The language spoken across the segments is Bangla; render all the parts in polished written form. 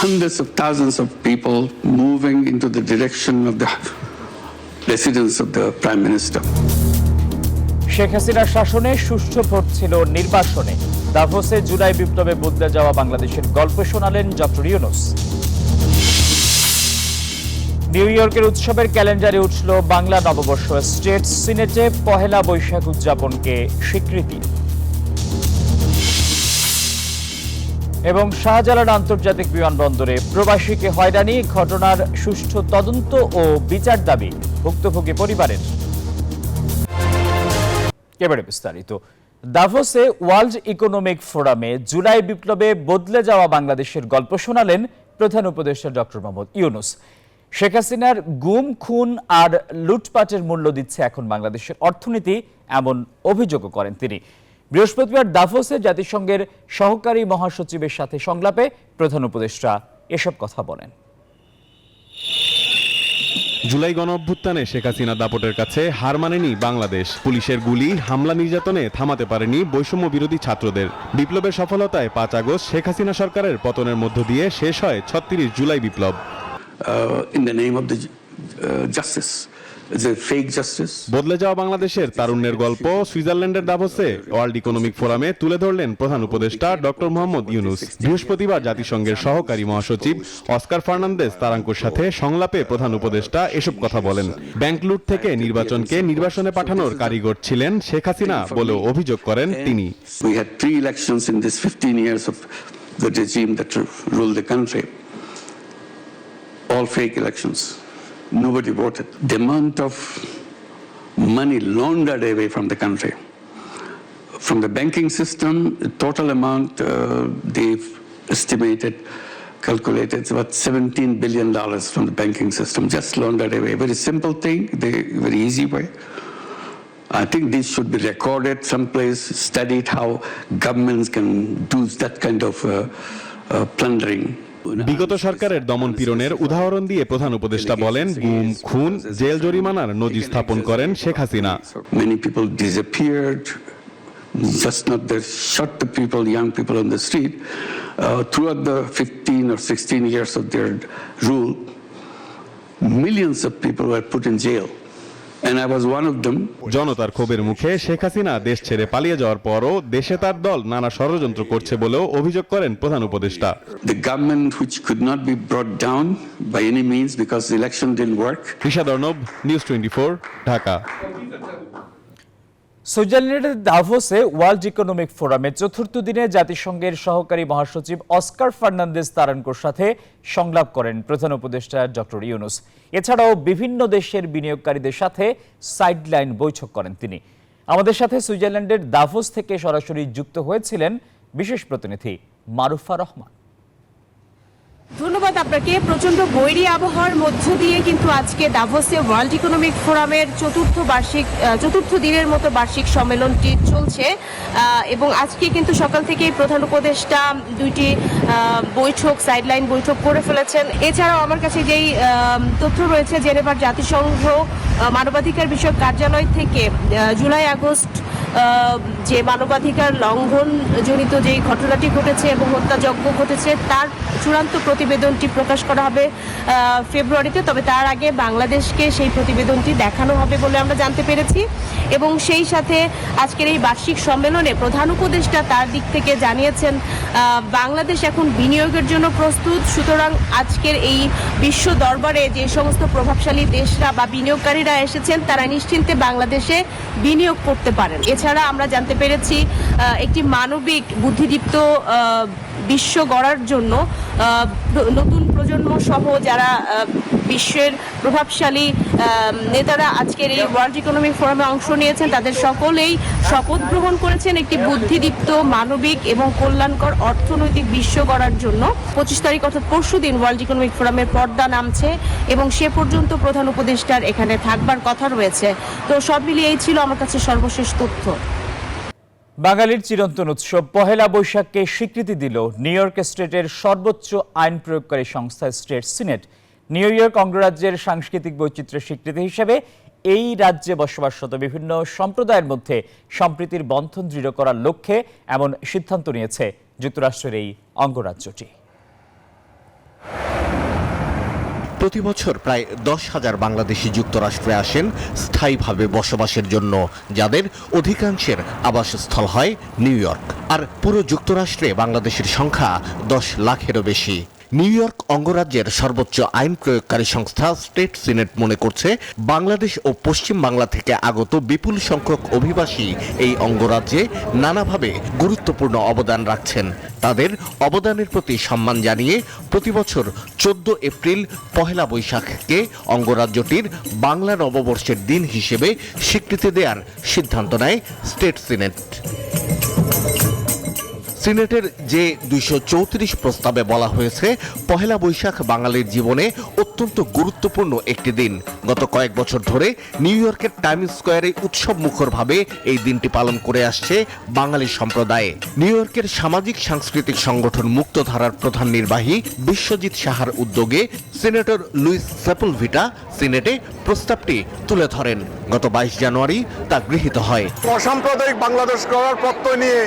hundreds of thousands of people moving into the direction of the residence of the Prime Minister. Sheikh হাসিনার শাসনে সুষ্ঠু ভোট ছিল নির্বাসনে। দাভোসে জুলাই বিপ্লবে বদলে যাওয়া বাংলাদেশের গল্প শোনালেন ডক্টর ইউনূস। নিউ ইয়র্কের উৎসবের ক্যালেন্ডারে উঠল বাংলা নববর্ষ। স্টেট সিনেটে পহেলা বৈশাখ উদযাপনকে স্বীকৃতি। এবং শাহজালাল আন্তর্জাতিক বিমানবন্দরে প্রবাসীকে হয়রানি, ঘটনার সুষ্ঠু তদন্ত ও বিচার দাবি ভুক্তভোগী পরিবারের। এবারে বিস্তারিত। দাভোসে ওয়ার্ল্ড ইকোনমিক ফোরামে জুলাই বিপ্লবে বদলে যাওয়া বাংলাদেশের গল্প শোনালেন প্রধান উপদেষ্টা ডক্টর মোহাম্মদ ইউনূস। শেখ হাসিনার গুম, খুন আর লুটপাটের মূল্য দিচ্ছে এখন বাংলাদেশের অর্থনীতি, এমন অভিযোগও করেন তিনি। বৃহস্পতিবার দাভোসে জাতিসংঘের সহকারী মহাসচিবের সাথে সংলাপে প্রধান উপদেষ্টা এসব কথা বলেন। জুলাই গণঅভ্যুত্থানে শেখ হাসিনা দাপটের কাছে হার মানেনি বাংলাদেশ। পুলিশের গুলি, হামলা, নির্যাতনে থামাতে পারেনি বৈষম্য বিরোধী ছাত্রদের। বিপ্লবের সফলতায় ৫ আগস্ট শেখ হাসিনা সরকারের পতনের মধ্য দিয়ে শেষ হয় ৩৬ জুলাই বিপ্লব। বদলে যাওয়া বাংলাদেশের তারুণ্যের গল্প সুইজারল্যান্ডের দাভোসে ওয়ার্ল্ড ইকোনমিক ফোরামে তুলে ধরলেন প্রধান উপদেষ্টা ডক্টর মোহাম্মদ ইউনূস। বৃহস্পতিবার জাতিসংঘের সহকারী মহাসচিব অস্কার ফার্নান্দেজ তারাঙ্কোর সাথে সংলাপে প্রধান উপদেষ্টা এসব কথা বলেন। ব্যাংক লুট থেকে নির্বাচনকে নির্বাসনে পাঠানোর কারিগর ছিলেন শেখ হাসিনা বলেও অভিযোগ করেন তিনি। All fake elections. Nobody voted. The amount of money laundered away from the country, from the banking system, the total amount they've estimated, calculated, it's about $17 billion from the banking system, just laundered away. Very simple thing, very easy way. I think this should be recorded someplace, studied how governments can do that kind of plundering. বিগত সরকারের দমন পীড়নের উদাহরণ দিয়ে প্রধান উপদেষ্টা বলেন, গুম, খুন, জেল জরিমানার নজির স্থাপন করেন Sheikh Hasina. Many people disappeared, just not the shot the people, young people on the street. Throughout the 15 or 16 years of their rule, millions of people were put in jail. And I was one of them. জনতার ক্ষোভের মুখে শেখ হাসিনা দেশ ছেড়ে পালিয়ে যাওয়ার পরও দেশে তার দল নানা ষড়যন্ত্র করছে বলেও অভিযোগ করেন প্রধান উপদেষ্টা। The government which could not be brought down by any means because the election didn't work. Rishad Arnab, news 24, Dhaka. সুইজারল্যান্ডের দাভোসে ওয়ার্ল্ড ইকোনমিক ফোরামে চতুর্থ দিনে জাতিসংঘের সহকারী মহাসচিব অস্কার ফার্নান্দেজ তারাঙ্কোর সাথে সংলাপ করেন প্রধান উপদেষ্টা ডক্টর ইউনূস। এছাড়াও বিভিন্ন দেশের বিনিয়োগকারীদের সাথে সাইডলাইন বৈঠক করেন তিনি। আমাদের সাথে সুইজারল্যান্ডের দাভোস থেকে সরাসরি যুক্ত হয়েছিলেন বিশেষ প্রতিনিধি মারুফা রহমান। ধন্যবাদ আপনাকে। প্রচন্ড বৈরী আবহাওয়ার মধ্য দিয়ে কিন্তু আজকে দাভোসে ওয়ার্ল্ড ইকোনমিক ফোরামের চতুর্থ দিনের মতো বার্ষিক সম্মেলনটি চলছে এবং আজকে কিন্তু সকাল থেকেই প্রধান উপদেষ্টা দুইটি বৈঠক, সাইডলাইন বৈঠক করে ফেলেছেন। এছাড়াও আমার কাছে যেই তথ্য রয়েছে, জেনেভার জাতিসংঘ মানবাধিকার বিষয়ক কার্যালয় থেকে জুলাই আগস্ট যে মানবাধিকার লঙ্ঘন জনিত যেই ঘটনাটি ঘটেছে এবং হত্যাযজ্ঞ ঘটেছে তার চূড়ান্ত প্রতিবেদনটি প্রকাশ করা হবে ফেব্রুয়ারিতে। তবে তার আগে বাংলাদেশকে সেই প্রতিবেদনটি দেখানো হবে বলে আমরা জানতে পেরেছি। এবং সেই সাথে আজকের এই বার্ষিক সম্মেলনে প্রধান উপদেষ্টা তার দিক থেকে জানিয়েছেন বাংলাদেশ এখন বিনিয়োগের জন্য প্রস্তুত। সুতরাং আজকের এই বিশ্ব দরবারে যে সমস্ত প্রভাবশালী দেশরা বা বিনিয়োগকারীরা এসেছেন তারা নিশ্চিন্তে বাংলাদেশে বিনিয়োগ করতে পারেন। এছাড়া আমরা জানতে পেরেছি একটি মানবিক বুদ্ধিদীপ্ত বিশ্ব গড়ার জন্য নতুন প্রজন্ম সহ যারা বিশ্বের প্রভাবশালী নেতারা আজকের এই ওয়ার্ল্ড ইকোনমিক ফোরামে অংশ নিয়েছেন তাদের সকলেই শপথ গ্রহণ করেছেন একটি বুদ্ধিদীপ্ত, মানবিক এবং কল্যাণকর অর্থনৈতিক বিশ্ব গড়ার জন্য। 25 তারিখ অর্থাৎ পরশুদিন ওয়ার্ল্ড ইকোনমিক ফোরামের পর্দা নামছে এবং সে পর্যন্ত প্রধান উপদেষ্টার এখানে থাকবার কথা রয়েছে। তো সব মিলিয়ে এই ছিল আমার কাছে সর্বশেষ তথ্য। বাঙালির চিরন্তন উৎসব পহেলা বৈশাখকে স্বীকৃতি দিল নিউ ইয়র্ক স্টেটের সর্বোচ্চ আইন প্রয়োগকারী সংস্থা স্টেট সিনেট। নিউ ইয়র্ক অঙ্গরাজ্যের সাংস্কৃতিক বৈচিত্র্যের স্বীকৃতি হিসেবে এই রাজ্যে বসবাসরত বিভিন্ন সম্প্রদায়ের মধ্যে সম্প্রীতির বন্ধন দৃঢ় করার লক্ষ্যে এমন সিদ্ধান্ত নিয়েছে যুক্তরাষ্ট্রের এই অঙ্গরাজ্যটি। প্রতি বছর প্রায় 10,000 বাংলাদেশি যুক্তরাষ্ট্রে আসেন স্থায়ীভাবে বসবাসের জন্য, যাদের অধিকাংশের আবাসস্থল হয় নিউ ইয়র্ক। আর পুরো যুক্তরাষ্ট্রে বাংলাদেশের সংখ্যা 10 লাখেরও বেশি। নিউ ইয়র্ক অঙ্গরাজ্যের সর্বোচ্চ আইন প্রয়োগকারী সংস্থা স্টেট সিনেট মনে করছে, বাংলাদেশ ও পশ্চিম বাংলা থেকে আগত বিপুল সংখ্যক অভিবাসী এই অঙ্গরাজ্যে নানাভাবে গুরুত্বপূর্ণ অবদান রাখছেন। তাদের অবদানের প্রতি সম্মান জানিয়ে প্রতি বছর 14 এপ্রিল পহেলা বৈশাখকে অঙ্গরাজ্যটির বাংলা নববর্ষের দিন হিসেবে স্বীকৃতি দেওয়ার সিদ্ধান্ত নেয় স্টেট সিনেট। সিনেটের যে 234 প্রস্তাবে বলা হয়েছে, পহেলা বৈশাখ বাঙালির জীবনে অত্যন্ত গুরুত্বপূর্ণ একটি দিন। গত কয়েক বছর ধরে নিউ ইয়র্কের টাইমস স্কোয়ারে উৎসব মুখরভাবে এই দিনটি পালন করে আসছে বাঙালি সম্প্রদায়ে। নিউ ইয়র্কের সামাজিক সাংস্কৃতিক সংগঠন মুক্তধারার প্রধান নির্বাহী বিশ্বজিৎ সাহার উদ্যোগে সিনেটর লুইস সেপুলভিটা সিনেটে প্রস্তাবটি তুলে ধরেন। গত 22 জানুয়ারি তা গৃহীত হয়। অসাম্প্রদায়িক বাংলাদেশ গড়ার প্রত্যয় নিয়ে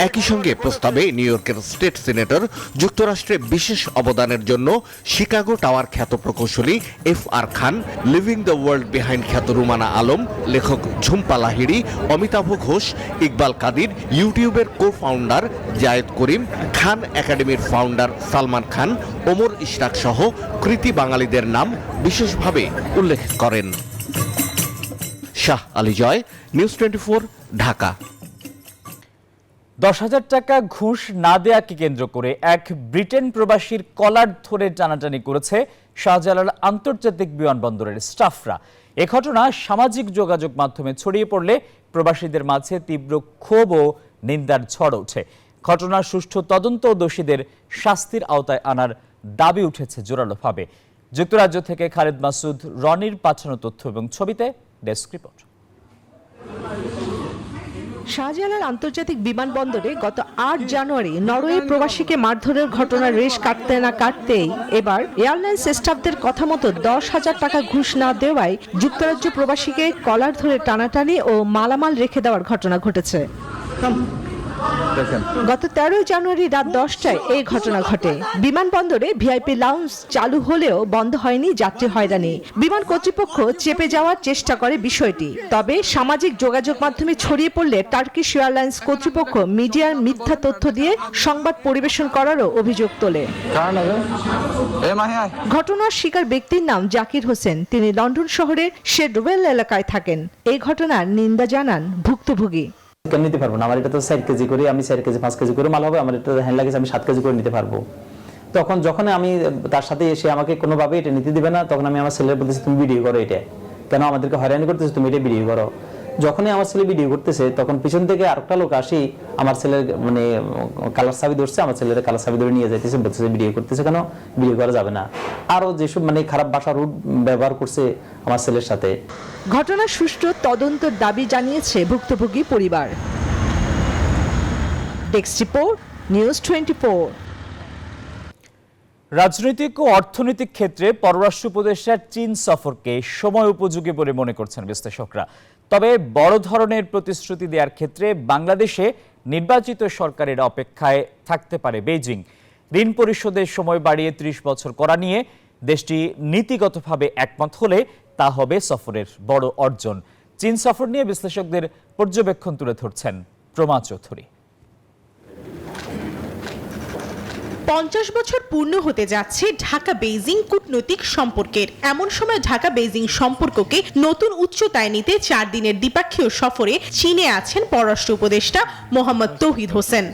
একই সঙ্গে প্রস্তাবে নিউ ইয়র্কের স্টেট সিনেটর যুক্তরাষ্ট্রে বিশেষ অবদানের জন্য শিকাগো টাওয়ার খ্যাত প্রকৌশলী FR Khan, living the world behind খ্যাত রুমানা আলম, লেখক ঝুম্পা লাহিড়ী, অমিতাভ ঘোষ, ইকবাল কাদির, ইউটিউবের কো-ফাউন্ডার জায়েদ করিম, খান একাডেমির ফাউন্ডার সালমান খান, ওমর ইশরাক সহ কৃতি বাঙালিদের নাম বিশেষভাবে উল্লেখ করেন। শাহ আলী জয়, নিউজ 24, ঢাকা। 10,000 টাকা ঘুষ না দেয়াকে কেন্দ্র করে এক ব্রিটেন প্রবাসীর কলার ধরে টানাটানি করেছে শাহজালাল আন্তর্জাতিক বিমানবন্দরের স্টাফরা। এ ঘটনা সামাজিক যোগাযোগ মাধ্যমে ছড়িয়ে পড়লে প্রবাসীদের মাঝে তীব্র ক্ষোভ ও নিন্দার ঝড় ওঠে। ঘটনার সুষ্ঠু তদন্ত ও দোষীদের শাস্তির আওতায় আনার দাবি উঠেছে জোরালোভাবে। যুক্তরাজ্য থেকে খালেদ মাসুদ রনির পাঠানো তথ্য এবং ছবিতে ডেস্ক রিপোর্ট। শাহজালাল আন্তর্জাতিক বিমানবন্দরে গত 8 জানুয়ারি নরওয়ে প্রবাসীকে মারধরের ঘটনার রেশ কাটতে না কাটতেই এবার এয়ারলাইন্স স্টাফদের কথা মতো 10,000 টাকা ঘুষ না দেওয়ায় যুক্তরাজ্য প্রবাসীকে কলার ধরে টানাটানি ও মালামাল রেখে দেওয়ার ঘটনা ঘটেছে। গত 13 জানুয়ারি রাত 10টায় এই ঘটনা ঘটে। বিমানবন্দরে ভিআইপি লাউঞ্জ চালু হলেও বন্ধ হয়নি যাত্রী হয়রানি। বিমান কর্তৃপক্ষ চেপে যাওয়ার চেষ্টা করে বিষয়টি, তবে সামাজিক যোগাযোগ মাধ্যমে ছড়িয়ে পড়লে টার্কিশ এয়ারলাইন্স কর্তৃপক্ষ মিডিয়ার মিথ্যা তথ্য দিয়ে সংবাদ পরিবেশন করারও অভিযোগ তোলে। ঘটনার শিকার ব্যক্তির নাম জাকির হোসেন। তিনি লন্ডন শহরের শেডওয়েল এলাকায় থাকেন। এই ঘটনার নিন্দা জানান ভুক্তভোগী। নিতে পারবো না, আমার এটা তো 4 কেজি করে, আমি 4 কেজি 5 কেজি করে মাল হবে, আমার এটা হ্যান্ড লাগেজ আমি 7 কেজি করে নিতে পারবো। তখন যখন আমি তার সাথে এসে আমাকে কোনোভাবে এটা নিতে দিবে না, তখন আমি আমার ছেলের বলতেছি তুমি ভিডিও করো, এটা কেন আমাদেরকে হয়রানি করতেছে, তুমি এটা ভিডিও করো। যখনই আমার ছেলে ভিডিও করতেছে তখন পিছন থেকে আরেকটা লোক আসি আমার ছেলের মানে কালার চাবি ধরছে, আমার ছেলের কালার চাবি ধরে নিয়ে যাইতেছে, বলতেছে ভিডিও করতেছে কেন, ভিডিও করা যাবে না। আরো যেসব মানে খারাপ ভাষা রুট ব্যবহার করছে আমার ছেলের সাথে। ঘটনার সুষ্ঠু তদন্তের দাবি জানিয়েছে ভুক্তভোগী পরিবার। Desk report, news 24। রাজনৈতিক ও অর্থনৈতিক ক্ষেত্রে পররাষ্ট্র উপদেষ্টার চীন সফরকে সময় উপযোগী বলে মনে করছেন বিশ্লেষকরা। তবে বড় ধরনের প্রতিশ্রুতি দেওয়ার ক্ষেত্রে বাংলাদেশে নির্বাচিত সরকারের অপেক্ষায় থাকতে পারে বেইজিং। ঋণ পরিশোধের সময় বাড়িয়ে 30 বছর করা নিয়ে দেশটি নীতিগতভাবে একমত হলে তা হবে সফরের বড় অর্জন। চীন সফর নিয়ে বিশ্লেষকদের পর্যবেক্ষণ তুলে ধরছেন প্রমা চৌধুরী। 50 বছর পূর্ণ হতে যাচ্ছে ঢাকা বেইজিং কূটনৈতিক সম্পর্কের। এমন সময় ঢাকা বেইজিং সম্পর্ককে নতুন উচ্চতায় নিতে 4 দিনের দ্বিপাক্ষীয় সফরে চীনে আছেন পররাষ্ট্র উপদেষ্টা মোহাম্মদ তৌহিদ হোসেন।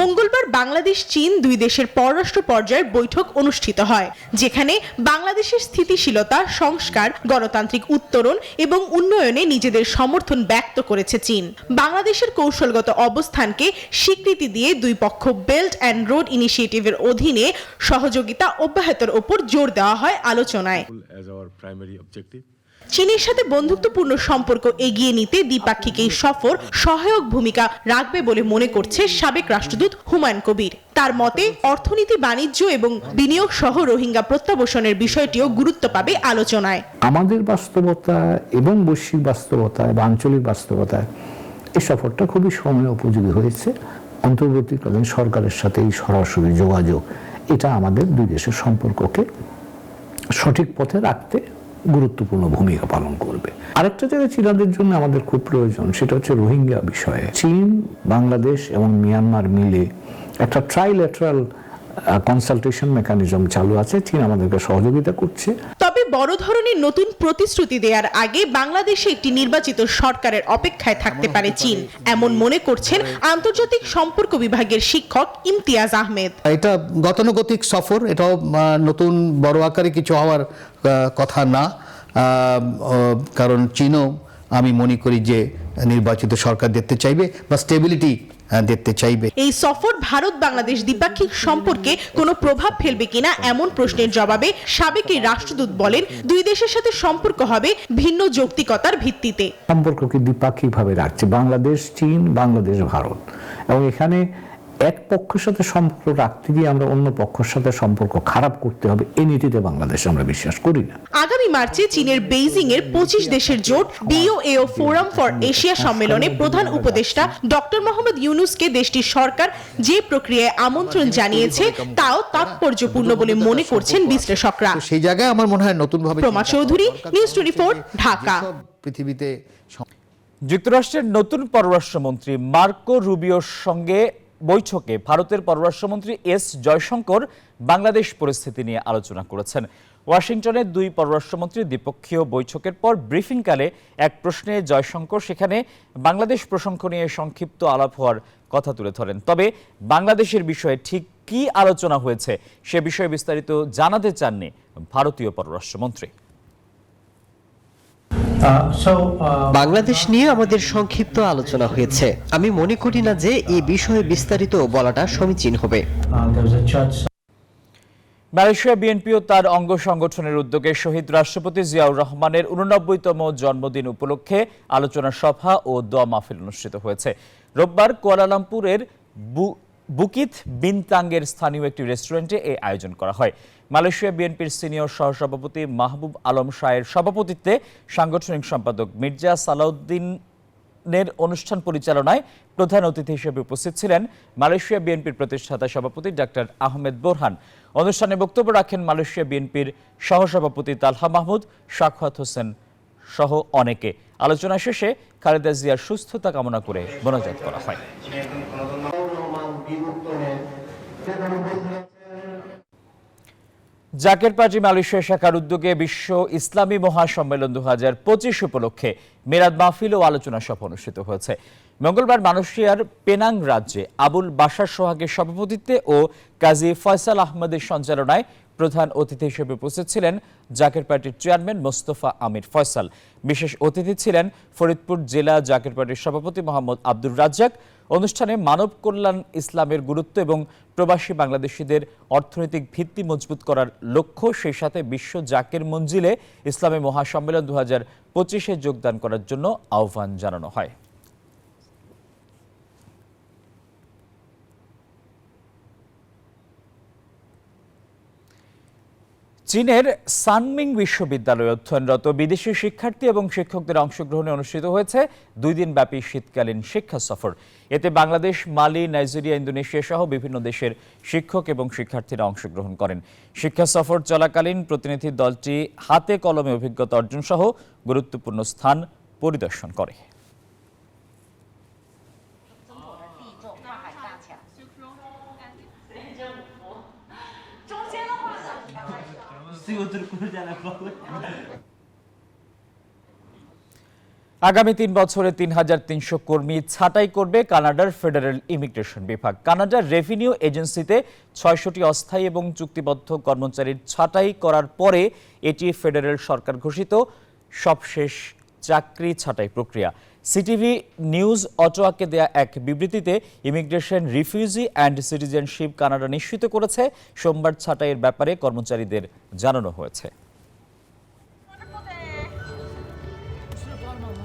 মঙ্গলবার বাংলাদেশ চীন 2 দেশের পররাষ্ট্র পর্যায়ের বৈঠক অনুষ্ঠিত হয়, যেখানে বাংলাদেশের স্থিতিশীলতা, সংস্কার, গণতান্ত্রিক উত্তরণ এবং উন্নয়নে নিজেদের সমর্থন ব্যক্ত করেছে চীন। বাংলাদেশের কৌশলগত অবস্থানকে স্বীকৃতি দিয়ে দুই পক্ষ বেল্ট অ্যান্ড রোড ইনিশিয়েটিভের অধীনে সহযোগিতা অব্যাহতের উপর জোর দেওয়া হয় আলোচনায়। চীনের সাথে বন্ধুত্বপূর্ণ সম্পর্ক এগিয়ে নিতে দ্বিপাক্ষিক এই সফর সহায়ক ভূমিকা রাখবে বলে মনে করছে সাবেক রাষ্ট্রদূত হুমায়ুন কবির। তার মতে অর্থনীতি, বাণিজ্য এবং বিনিয়োগ সহ রোহিঙ্গা প্রত্যাবাসনের বিষয়টিও গুরুত্ব পাবে আলোচনায়। আমাদের বাস্তবতা এবং বৈশ্বিক বাস্তবতা বা আঞ্চলিক বাস্তবতায় এই সফরটা খুবই সময় উপযোগী হয়েছে। অন্তর্বর্তীকালীন সরকারের সাথে এই সরাসরি যোগাযোগ এটা আমাদের দুই দেশের সম্পর্ককে সঠিক পথে রাখতে গুরুত্বপূর্ণ ভূমিকা পালন করবে। আরেকটা জায়গা চীনাদের জন্য আমাদের খুব প্রয়োজন, সেটা হচ্ছে রোহিঙ্গা বিষয়ে। চীন, বাংলাদেশ এবং মিয়ানমার মিলে একটা ট্রাইল্যাটারাল কনসালটেশন মেকানিজম চালু আছে। চীন আমাদেরকে সহযোগিতা করছে। তবে বড় ধরনের নতুন প্রতিশ্রুতি দেওয়ার আগে বাংলাদেশে একটি নির্বাচিত সরকারের অপেক্ষায় থাকতে পারে চীন, এমন মনে করছেন আন্তর্জাতিক সম্পর্ক বিভাগের শিক্ষক ইমতিয়াজ আহমেদ। এটা গতানুগতিক সফর, এটাও নতুন বড় আকারে কিছু হওয়ার কথা না, কারণ চীনও আমি মনে করি যে নির্বাচিত সরকার দেখতে চাইবে বা স্টেবিলিটি দেখতে চাইবে। এই সফর ভারত বাংলাদেশ দ্বিপাক্ষিক সম্পর্কে কোনো প্রভাব ফেলবে কিনা এমন প্রশ্নের জবাবে সাবেক এই রাষ্ট্রদূত বলেন, দুই দেশের সাথে সম্পর্ক হবে ভিন্ন যৌক্তিকতার ভিত্তিতে। সম্পর্ককে দ্বিপাক্ষিকভাবে রাখছে বাংলাদেশ, চীন, বাংলাদেশ, ভারত, এবং এখানে এক পক্ষের সাথে সম্পর্ক রাখতে গিয়ে আমরা অন্য পক্ষের সাথে সম্পর্ক খারাপ করতে হবে, এই নীতিতে বাংলাদেশ আমরা বিশ্বাস করি না। আগামী মার্চে চীনের বেইজিং এর 25 দেশের জোট BOAO ফোরাম ফর এশিয়া সম্মেলনে প্রধান উপদেষ্টা ডক্টর মোহাম্মদ ইউনূসকে দেশটির সরকার যে প্রক্রিয়ায় আমন্ত্রণ জানিয়েছে তাও তাৎপর্যপূর্ণ বলে মনে করছেন বিশ্লেষকরা। সেই জায়গায় আমার মনে হয় নতুনভাবে। প্রমা চৌধুরী, নিউজ 24, ঢাকা। পৃথিবীতে যুক্তরাষ্ট্রের নতুন পররাষ্ট্রমন্ত্রী মার্কো রুবিওর সঙ্গে বৈঠকে ভারতের পররাষ্ট্রমন্ত্রী এস জয়শঙ্কর বাংলাদেশ পরিস্থিতি নিয়ে আলোচনা করেছেন। ওয়াশিংটনে দুই পররাষ্ট্রমন্ত্রীর দ্বিপক্ষীয় বৈঠকের পর ব্রিফিংকালে এক প্রশ্নে জয়শঙ্কর সেখানে বাংলাদেশ প্রসঙ্গ নিয়ে সংক্ষিপ্ত আলাপ হওয়ার কথা তুলে ধরেন। তবে বাংলাদেশের বিষয়ে ঠিক কী আলোচনা হয়েছে সে বিষয়ে বিস্তারিত জানাতে চাননি ভারতীয় পররাষ্ট্রমন্ত্রী। বাংলাদেশ নিয়ে আমাদের সংক্ষিপ্ত আলোচনা হয়েছে। আমি মনে করি না যে এই বিষয়ে বিস্তারিত বলাটা সমীচীন হবে। মালয়েশিয়া বিএনপিও তার অঙ্গ সংগঠনের উদ্যোগে শহীদ রাষ্ট্রপতি জিয়াউর রহমানের 89তম জন্মদিন উপলক্ষে আলোচনা সভা ও দোয়া মাহফিল অনুষ্ঠিত হয়েছে। রোববার কুয়ালালামপুরের বুকিত বিনতাঙ্গের স্থানীয় একটি রেস্টুরেন্টে এই আয়োজন করা হয়। মালয়েশিয়া বিএনপির সিনিয়র সহসভাপতি মাহবুব আলম শাহের সভাপতিত্বে সাংগঠনিক সম্পাদক মির্জা সালাউদ্দিনের অনুষ্ঠান পরিচালনায় প্রধান অতিথি হিসেবে উপস্থিত ছিলেন মালয়েশিয়া বিএনপির প্রতিষ্ঠাতা সভাপতি ডাক্তার আহমেদ বোরহান। অনুষ্ঠানে বক্তব্য রাখেন মালয়েশিয়া বিএনপির সহসভাপতি তালহা মাহমুদ, সাখাওয়াত হোসেন সহ অনেকে। আলোচনা শেষে খালেদা জিয়ার সুস্থতা কামনা করে মোনাজাত করা হয়। জাকের পার্টি মালয়েশিয়া শাখার উদ্যোগে বিশ্ব ইসলামী মহাসম্মেলন 2025 উপলক্ষে মিলাদ মাহফিল ও আলোচনা সভা অনুষ্ঠিত হয়েছে। মঙ্গলবার মালয়েশিয়ার পেনাং রাজ্যে আবুল বাশার সোহাগের সভাপতিত্বে ও কাজী ফয়সাল আহমদের সঞ্চালনায় প্রধান অতিথি হিসেবে উপস্থিত ছিলেন জাকের পার্টির চেয়ারম্যান মোস্তফা আমির ফয়সাল। বিশেষ অতিথি ছিলেন ফরিদপুর জেলা জাকের পার্টির সভাপতি মোহাম্মদ আব্দুর রাজ্জাক। অনুষ্ঠানে মানব কল্যাণ, ইসলামের গুরুত্ব এবং প্রবাসী বাংলাদেশিদের অর্থনৈতিক ভিত্তি মজবুত করার লক্ষ্য, সেই সাথে বিশ্ব জাকের মঞ্জিলে ইসলামী মহাসম্মেলন 2025-এ যোগদান করার জন্য আহ্বান জানানো হয়। চীনের সানমিং বিশ্ববিদ্যালয়ে অধ্যয়নরত বিদেশি শিক্ষার্থী এবং শিক্ষকদের অংশগ্রহণে অনুষ্ঠিত হয়েছে 2 দিনব্যাপী শীতকালীন শিক্ষা সফর। এতে বাংলাদেশ, মালি, নাইজেরিয়া, ইন্দোনেশিয়া সহ বিভিন্ন দেশের শিক্ষক এবং শিক্ষার্থীরা অংশগ্রহণ করেন। শিক্ষা সফর চলাকালীন প্রতিনিধি দলটি হাতে কলমে অভিজ্ঞতা অর্জন সহ গুরুত্বপূর্ণ স্থান পরিদর্শন করে। আগামী 3 বছরে 3300 কর্মী ছাঁটাই করবে কানাডার ফেডারেল ইমিগ্রেশন বিভাগ। কানাডার রেভিনিউ এজেন্সিতে 600টি অস্থায়ী এবং চুক্তিবদ্ধ কর্মচারীর ছাঁটাই করার পরে এটি ফেডারেল সরকার ঘোষিত সবশেষ চাকরি ছাঁটাই প্রক্রিয়া। সিটিভি নিউজ অটোয়াকে দেয়া এক বিবৃতিতে immigration, refugee and citizenship Canada নিশ্চিত করেছে সোমবার ছাঁটাইয়ের ব্যাপারে কর্মচারীদের জানানো হয়েছে।